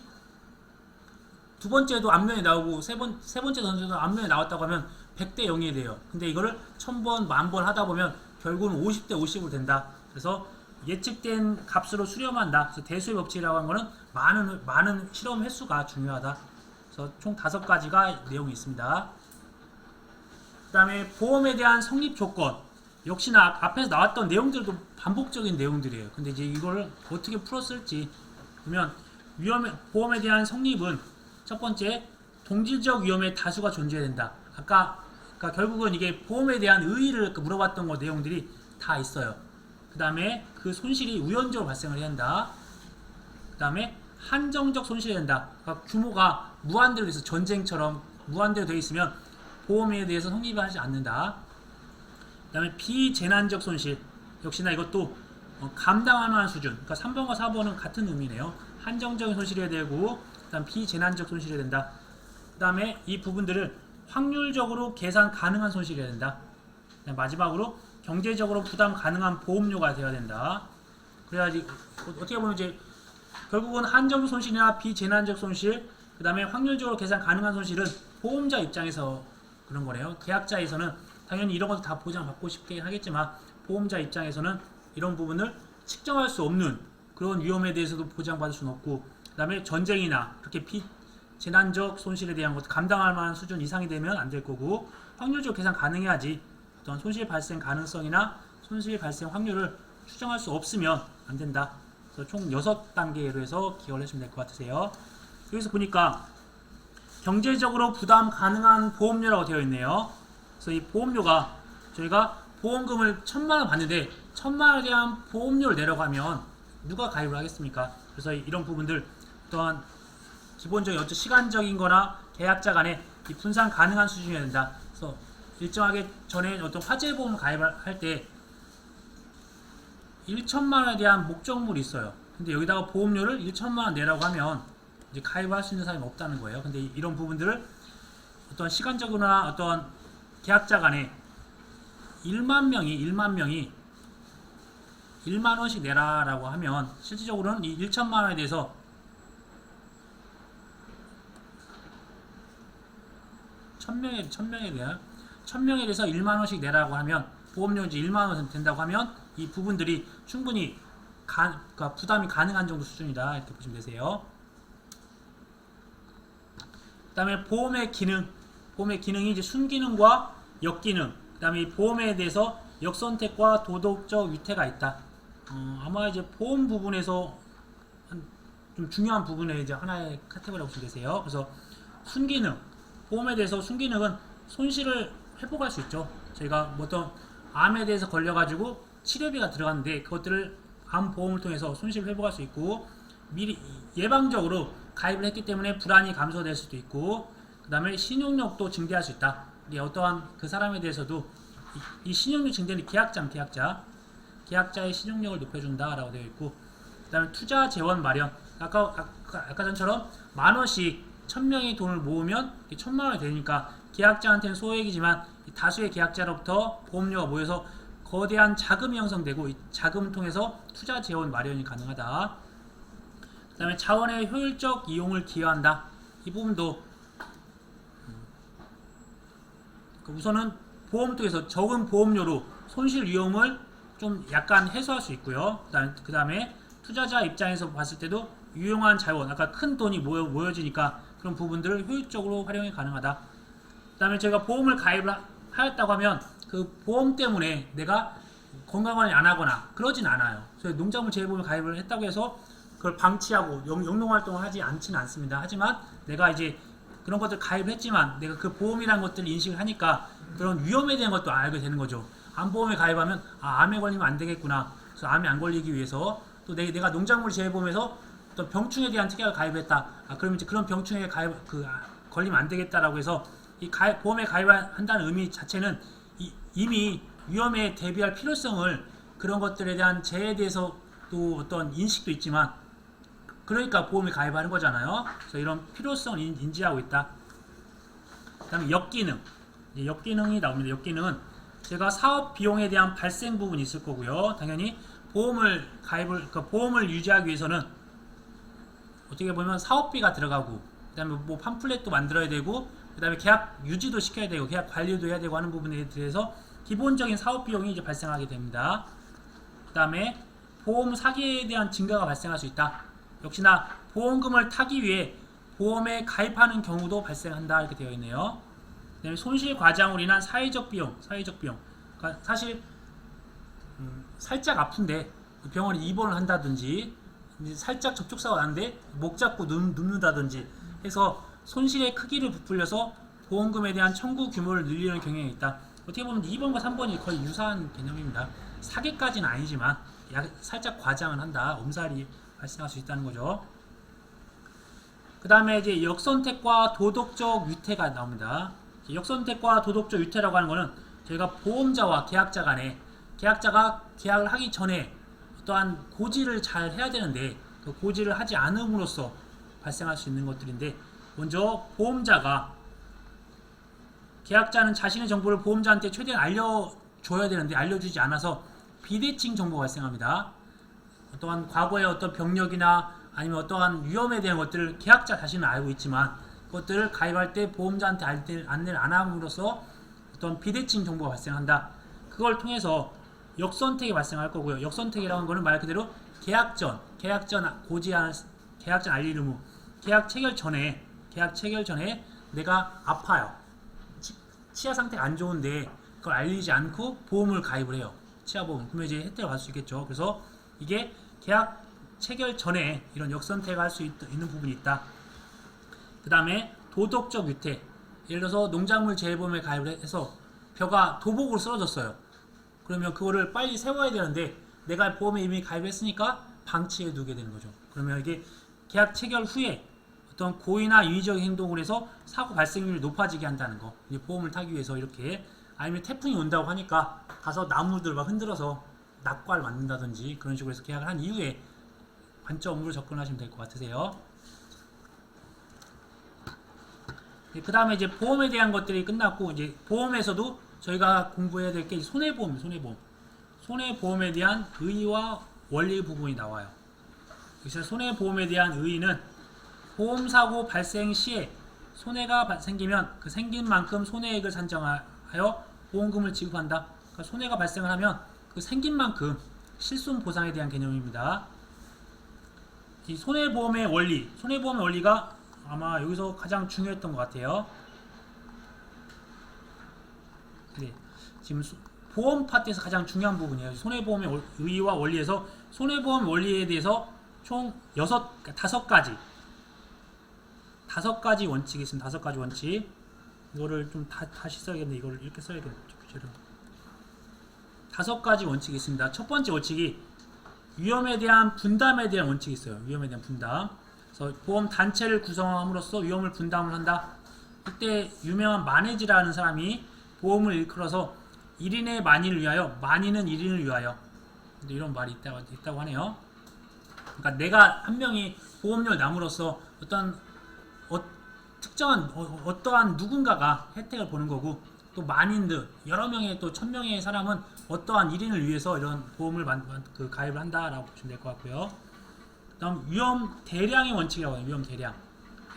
두 번째도 앞면에 나오고 세 번째 던져도 앞면에 나왔다고 하면 100대 0이 돼요. 근데 이거를 1000번, 10,000번 하다 보면 결국은 50대 50으로 된다. 그래서 예측된 값으로 수렴한다. 그래서 대수의 법칙이라고 하는 거는 많은 실험 횟수가 중요하다. 그래서 총 5가지가 내용이 있습니다. 그 다음에 보험에 대한 성립 조건. 역시나 앞에서 나왔던 내용들도 반복적인 내용들이에요. 근데 이제 이걸 어떻게 풀었을지 보면 보험에 대한 성립은 첫 번째 동질적 위험의 다수가 존재해야 된다. 그러니까 결국은 이게 보험에 대한 의의를 물어봤던 거 내용들이 다 있어요. 그 다음에 그 손실이 우연적으로 발생을 해야 한다. 그 다음에 한정적 손실이 된다. 그러니까 규모가 무한대로 돼서 전쟁처럼 무한대로 되어 있으면 보험에 대해서 성립이 하지 않는다. 그 다음에 비재난적 손실. 역시나 이것도 감당할 만한 수준. 그러니까 3번과 4번은 같은 의미네요. 한정적인 손실이 되고, 그 다음 비재난적 손실이 된다. 그 다음에 이 부분들을 확률적으로 계산 가능한 손실이 된다. 마지막으로 경제적으로 부담 가능한 보험료가 되어야 된다. 그래야지 어떻게 보면 이제 결국은 한정적 손실이나 비재난적 손실, 그 다음에 확률적으로 계산 가능한 손실은 보험자 입장에서 그런 거네요. 계약자에서는 당연히 이런 것도 다 보장받고 싶게 하겠지만 보험자 입장에서는 이런 부분을 측정할 수 없는 그런 위험에 대해서도 보장받을 수는 없고, 그 다음에 전쟁이나 그렇게 비재난적 손실에 대한 것 감당할 만한 수준 이상이 되면 안 될 거고, 확률적으로 계산 가능해야지 어떤 손실 발생 가능성이나 손실 발생 확률을 추정할 수 없으면 안 된다. 그래서 총 6단계로 해서 기억을 하시면 될 것 같으세요. 여기서 보니까 경제적으로 부담 가능한 보험료라고 되어 있네요. 그래서 이 보험료가 저희가 보험금을 1000만원 받는데 1000만원에 대한 보험료를 내라고 하면 누가 가입을 하겠습니까? 그래서 이런 부분들 또한 기본적인 어떤 시간적인 거나 계약자 간에 이 분산 가능한 수준이어야 된다. 그래서 일정하게 전에 어떤 화재보험 가입을 할 때 1천만원에 대한 목적물이 있어요. 근데 여기다가 보험료를 1천만원 내라고 하면 이제 가입할 수 있는 사람이 없다는 거예요. 근데 이런 부분들을 어떤 시간적이나 어떤 계약자 간에 1만 명이 1만원씩 내라라고 하면 실질적으로는 이 1천만원에 대해서 1000명에 대해서 1만원씩 내라고 하면 보험료 이제 1만원 된다고 하면 이 부분들이 충분히 그러니까 부담이 가능한 정도 수준이다. 이렇게 보시면 되세요. 그 다음에 보험의 기능이 이제 순기능과 역기능, 그 다음에 보험에 대해서 역선택과 도덕적 위태가 있다. 아마 이제 보험 부분에서 좀 중요한 부분에 이제 하나의 카테고리라고 보시면 되세요. 그래서 순기능, 보험에 대해서 순기능은 손실을 회복할 수 있죠. 저희가 어떤 암에 대해서 걸려가지고 치료비가 들어갔는데 그것들을 암 보험을 통해서 손실을 회복할 수 있고, 미리 예방적으로 가입을 했기 때문에 불안이 감소될 수도 있고, 그 다음에 신용력도 증대할 수 있다. 어떠한 그 사람에 대해서도 이 신용력 증대는 계약자의 신용력을 높여준다 라고 되어 있고, 그 다음에 투자 재원 마련, 아까 전처럼 만원씩 1000명이 돈을 모으면 1000만원이 되니까 계약자한테는 소액이지만 다수의 계약자로부터 보험료가 모여서 거대한 자금이 형성되고 이 자금을 통해서 투자 재원 마련이 가능하다. 그 다음에 자원의 효율적 이용을 기여한다. 이 부분도 우선은 보험 쪽에서 적은 보험료로 손실 위험을 좀 약간 해소할 수 있고요. 그 다음에 투자자 입장에서 봤을 때도 유용한 자원, 아까 큰 돈이 모여지니까 그런 부분들을 효율적으로 활용이 가능하다. 그 다음에 저희가 보험을 가입을 하였다고 하면 그 보험 때문에 내가 건강관리 안 하거나 그러진 않아요. 그래서 농작물 재보험을 가입을 했다고 해서 그걸 방치하고 영농활동을 하지 않지는 않습니다. 하지만 내가 이제 그런 것들 가입했지만 내가 그 보험이라는 것들을 인식을 하니까 그런 위험에 대한 것도 알게 되는 거죠. 암보험에 가입하면 암에 걸리면 안 되겠구나. 그래서 암에 안 걸리기 위해서 또 내가 농작물 재보험에서 어떤 병충에 대한 특약을 가입했다. 그러면 이제 그런 병충에 걸리면 안 되겠다라고 해서 이 보험에 가입한다는 의미 자체는 이미 위험에 대비할 필요성을 그런 것들에 대한 재해에 대해서 또 어떤 인식도 있지만 그러니까 보험에 가입하는 거잖아요. 그래서 이런 필요성을 인지하고 있다. 그 다음에 역기능. 역기능이 나옵니다. 역기능은 제가 사업 비용에 대한 발생 부분이 있을 거고요. 당연히 보험을 유지하기 위해서는 어떻게 보면 사업비가 들어가고, 그 다음에 뭐 팜플렛도 만들어야 되고, 그 다음에 계약 유지도 시켜야 되고, 계약 관리도 해야 되고 하는 부분에 대해서 기본적인 사업 비용이 이제 발생하게 됩니다. 그 다음에 보험 사기에 대한 증가가 발생할 수 있다. 역시나 보험금을 타기 위해 보험에 가입하는 경우도 발생한다. 이렇게 되어 있네요. 그 다음에 손실 과장으로 인한 사회적 비용. 그러니까 사실 살짝 아픈데 병원에 입원을 한다든지 살짝 접촉사가 나는데 목 잡고 눕는다든지 해서 손실의 크기를 부풀려서 보험금에 대한 청구 규모를 늘리는 경향이 있다. 어떻게 보면 2번과 3번이 거의 유사한 개념입니다. 사기까지는 아니지만 살짝 과장을 한다. 엄살이 발생할 수 있다는 거죠. 그 다음에 이제 역선택과 도덕적 유태가 나옵니다. 역선택과 도덕적 유태라고 하는 거는 저희가 보험자와 계약자 간에 계약자가 계약을 하기 전에 어떠한 고지를 잘 해야 되는데 그 고지를 하지 않음으로써 발생할 수 있는 것들인데, 먼저 보험자가 계약자는 자신의 정보를 보험자한테 최대한 알려줘야 되는데 알려주지 않아서 비대칭 정보가 발생합니다. 어떠한 과거의 어떤 병력이나 아니면 어떠한 위험에 대한 것들을 계약자 자신은 알고 있지만 그것들을 가입할 때 보험자한테 안내를 안 함으로써 어떤 비대칭 정보가 발생한다. 그걸 통해서 역선택이 발생할 거고요. 역선택이라는 거는 말 그대로 계약 전 고지한 계약 전 알릴 의무, 계약 체결 전에 내가 아파요. 치아 상태가 안 좋은데 그걸 알리지 않고 보험을 가입을 해요. 치아보험. 그러면 이제 혜택을 받을 수 있겠죠. 그래서 이게 계약 체결 전에 이런 역선택을 할 수 있는 부분이 있다. 그 다음에 도덕적 유태. 예를 들어서 농작물 재보험에 가입을 해서 벼가 도복으로 쓰러졌어요. 그러면 그거를 빨리 세워야 되는데 내가 보험에 이미 가입했으니까 방치해 두게 되는 거죠. 그러면 이게 계약 체결 후에 어떤 고의나 인위적인 행동을 해서 사고 발생률이 높아지게 한다는 거. 보험을 타기 위해서 이렇게, 아니면 태풍이 온다고 하니까 가서 나무들 막 흔들어서 낙과를 만든다든지 그런 식으로 해서 계약을 한 이후에 관점으로 접근하시면 될 것 같으세요. 그 다음에 이제 보험에 대한 것들이 끝났고, 이제 보험에서도 저희가 공부해야 될 게 손해보험에 대한 의의와 원리 부분이 나와요. 그래서 손해보험에 대한 의의는 보험사고 발생 시에 손해가 생기면 그 생긴 만큼 손해액을 산정하여 보험금을 지급한다. 그러니까 손해가 발생을 하면 그 생긴 만큼 실손보상에 대한 개념입니다. 이 손해보험의 원리가 아마 여기서 가장 중요했던 것 같아요. 네, 지금 보험 파트에서 가장 중요한 부분이에요. 손해보험의 의의와 원리에서 손해보험 원리에 대해서 총 5가지 원칙이 있습니다. 5가지 원칙. 이거를 좀 다시 써야겠네. 이거를 이렇게 써야겠네. 5가지 원칙이 있습니다. 첫 번째 원칙이 위험에 대한 분담에 대한 원칙이 있어요. 위험에 대한 분담. 그래서 보험 단체를 구성함으로써 위험을 분담을 한다. 그때 유명한 마네지라는 사람이 보험을 일컬어서 1인의 만인을 위하여 만인은 1인을 위하여, 근데 이런 말이 있다고 하네요. 그러니까 내가 한 명이 보험료를 남으로써 특정한 어떠한 누군가가 혜택을 보는 거고, 또 만인들 여러 명의 또 1000명의 사람은 어떠한 1인을 위해서 이런 보험을 가입을 한다라고 보시면 될 것 같고요. 그다음 위험 대량의 원칙이라고 해요. 위험 대량.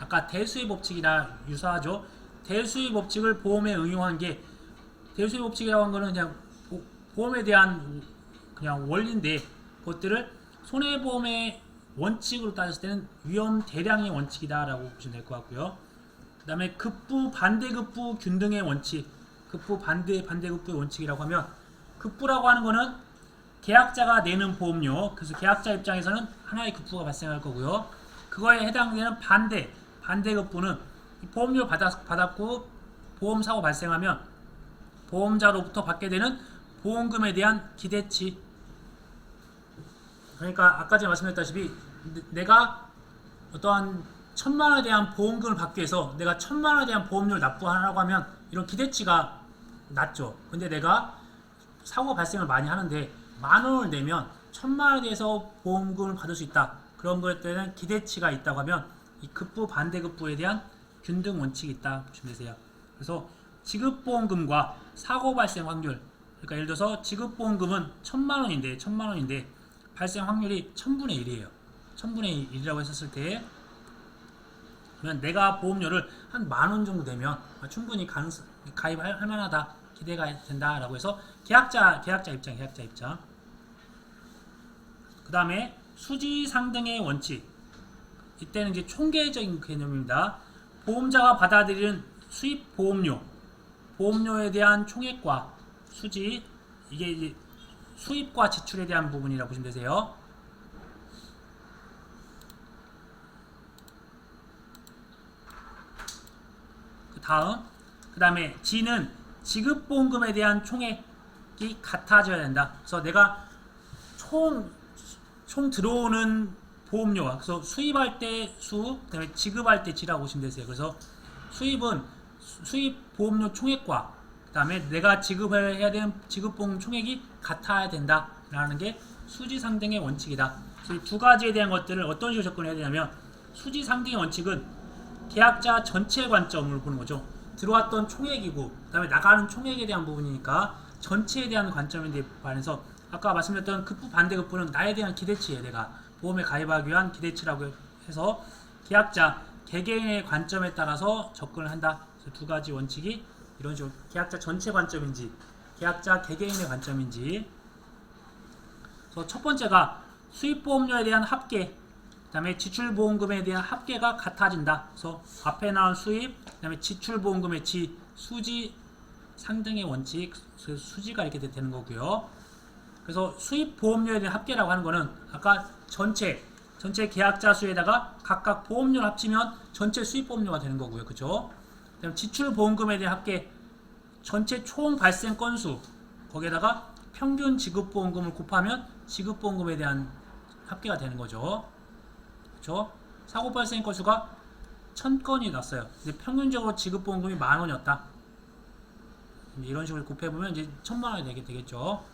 아까 대수의 법칙이나 유사하죠. 대수의 법칙을 보험에 응용한 게, 대수의 법칙이라고 하는 거는 그냥 보험에 대한 그냥 원리인데 그것들을 손해보험의 원칙으로 따졌을 때는 위험 대량의 원칙이다라고 보시면 될 것 같고요. 그 다음에 급부, 반대급부, 균등의 원칙, 급부, 반대급부의 원칙이라고 하면 급부라고 하는 거는 계약자가 내는 보험료, 그래서 계약자 입장에서는 하나의 급부가 발생할 거고요. 그거에 해당되는 반대급부는 보험료 받았고 보험사고 발생하면 보험자로부터 받게 되는 보험금에 대한 기대치. 그러니까 아까 전에 말씀드렸다시피 내가 어떠한 1,000만 원에 대한 보험금을 받기 위해서 내가 1,000만 원에 대한 보험료를 납부하라고 하면 이런 기대치가 낮죠. 근데 내가 사고 발생을 많이 하는데 10,000원을 내면 1,000만 원에 대해서 보험금을 받을 수 있다. 그런 거에 대한 기대치가 있다고 하면 이 급부 반대급부에 대한 균등 원칙이 있다 보시면 되세요. 그래서 지급보험금과 사고 발생 확률, 그러니까 예를 들어서 지급보험금은 1,000만 원인데 발생 확률이 1000분의 1이에요. 1000분의 1이라고 했었을 때 그러면 내가 보험료를 한 10,000원 정도 내면 충분히 가입할 만하다, 기대가 된다라고 해서 계약자 입장. 그 다음에 수지상등의 원칙. 이때는 이제 총계적인 개념입니다. 보험자가 받아들이는 수입 보험료에 대한 총액과 수지, 이게 이제 수입과 지출에 대한 부분이라고 보시면 되세요. 그 다음에 G는 지급보험금에 대한 총액이 같아져야 된다. 그래서 내가 총 들어오는 보험료와, 그래서 수입할 때 수, 그 다음에 지급할 때 G라고 보시면 되세요. 그래서 수입은 수입 보험료 총액과 그 다음에 내가 지급해야 되는 지급보험 총액이 같아야 된다라는 게 수지상등의 원칙이다. 그래서 두 가지에 대한 것들을 어떤 식으로 접근해야 되냐면, 수지상등의 원칙은 계약자 전체 관점으로 보는 거죠. 들어왔던 총액이고 그 다음에 나가는 총액에 대한 부분이니까 전체에 대한 관점인데 반해서 아까 말씀드렸던 급부 반대급부는 나에 대한 기대치에 내가 보험에 가입하기 위한 기대치라고 해서 계약자 개개인의 관점에 따라서 접근을 한다. 그래서 두 가지 원칙이 이런 식으로 계약자 전체 관점인지 계약자 개개인의 관점인지. 그래서 첫 번째가 수입보험료에 대한 합계, 그 다음에 지출보험금에 대한 합계가 같아진다. 그래서 앞에 나온 수입, 그 다음에 지출보험금의 지, 수지 상등의 원칙, 수지가 이렇게 되는 거고요. 그래서 수입보험료에 대한 합계라고 하는 거는 아까 전체 계약자 수에다가 각각 보험료를 합치면 전체 수입보험료가 되는 거고요. 그죠? 그 다음에 지출보험금에 대한 합계, 전체 총 발생 건수, 거기에다가 평균 지급보험금을 곱하면 지급보험금에 대한 합계가 되는 거죠. 그렇죠? 사고 발생 건수가 1000건이 났어요. 근데 평균적으로 지급보험금이 10,000원이었다. 이런 식으로 곱해보면 이제 1,000만원이 되겠죠.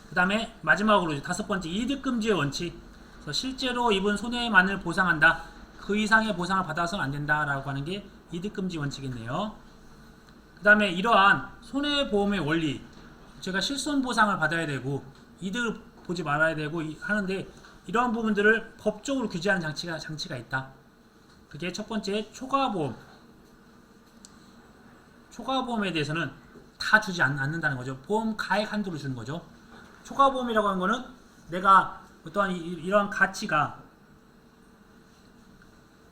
그 다음에 마지막으로 이제 다섯 번째, 이득금지의 원칙. 그래서 실제로 입은 손해만을 보상한다. 그 이상의 보상을 받아서는 안 된다라고 하는 게 이득금지 원칙이네요. 그 다음에 이러한 손해보험의 원리, 제가 실손보상을 받아야 되고 이득을 보지 말아야 되고 하는데, 이러한 부분들을 법적으로 규제하는 장치가 있다. 그게 첫 번째, 초과보험에 대해서는 다 주지 않는다는 거죠. 보험 가액 한도를 주는 거죠. 초과보험이라고 하는 거는 내가 어떠한 이러한 가치가,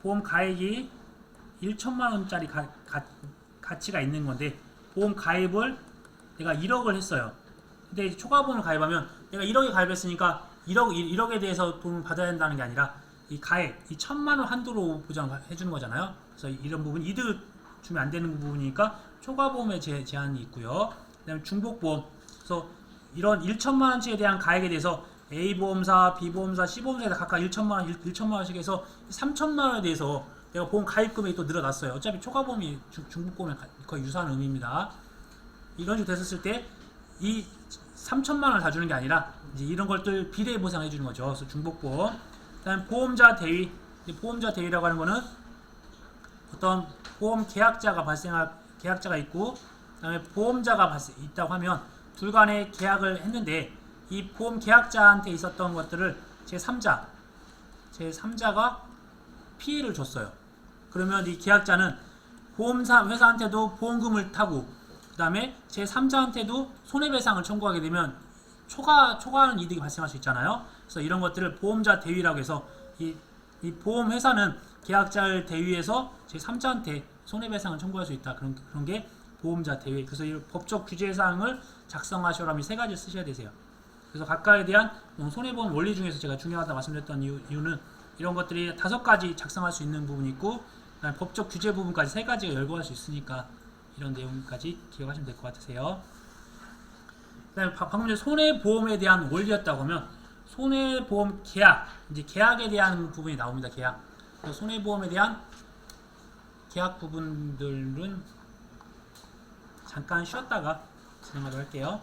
보험 가액이 1,000만 원짜리 가치가 있는 건데 보험 가입을 내가 1억을 했어요. 근데 초과보험을 가입하면 내가 1억에 가입했으니까 1억에 대해서 돈을 받아야 된다는 게 아니라 이 가액, 이 1,000만 원 한도로 보장해 주는 거잖아요. 그래서 이런 부분, 이득 주면 안 되는 부분이니까 초과보험에 제한이 있고요. 그다음에 중복보험, 그래서 이런 1,000만 원치에 대한 가액에 대해서 A보험사, B보험사, C보험사에다 각각 1,000만 원씩 해서 3,000만 원에 대해서 내가 보험 가입 금액이 또 늘어났어요. 어차피 초과보험이 중복보험에 거의 유사한 의미입니다. 이런 식으로 됐었을 때 이 3,000만 원을 다 주는 게 아니라 이제 이런 것들 비례 보상해 주는 거죠. 그래서 중복보험. 그다음에 보험자 대위. 보험자 대위라고 하는 거는 어떤 보험 계약자가 있고, 그다음에 보험자가 있다고 하면 둘 간에 계약을 했는데 이 보험 계약자한테 있었던 것들을 제3자가 피해를 줬어요. 그러면 이 계약자는 보험사 회사한테도 보험금을 타고 그 다음에 제3자한테도 손해배상을 청구하게 되면 초과하는 이득이 발생할 수 있잖아요. 그래서 이런 것들을 보험자 대위라고 해서 이 보험회사는 계약자를 대위해서 제3자한테 손해배상을 청구할 수 있다. 그런 게 보험자 대위. 그래서 이 법적 규제사항을 작성하시오라면 세 가지 쓰셔야 되세요. 그래서 각각에 대한 손해보험 원리 중에서 제가 중요하다 말씀드렸던 이유는 이런 것들이 5가지 작성할 수 있는 부분이 있고 그다음에 법적 규제 부분까지 3가지가 열거할 수 있으니까 이런 내용까지 기억하시면 될 것 같으세요. 그다음에 방금 전에 손해보험에 대한 원리였다고 하면 손해보험 계약, 이제 계약에 대한 부분이 나옵니다. 계약. 그래서 손해보험에 대한 계약 부분들은 잠깐 쉬었다가 진행하도록 할게요.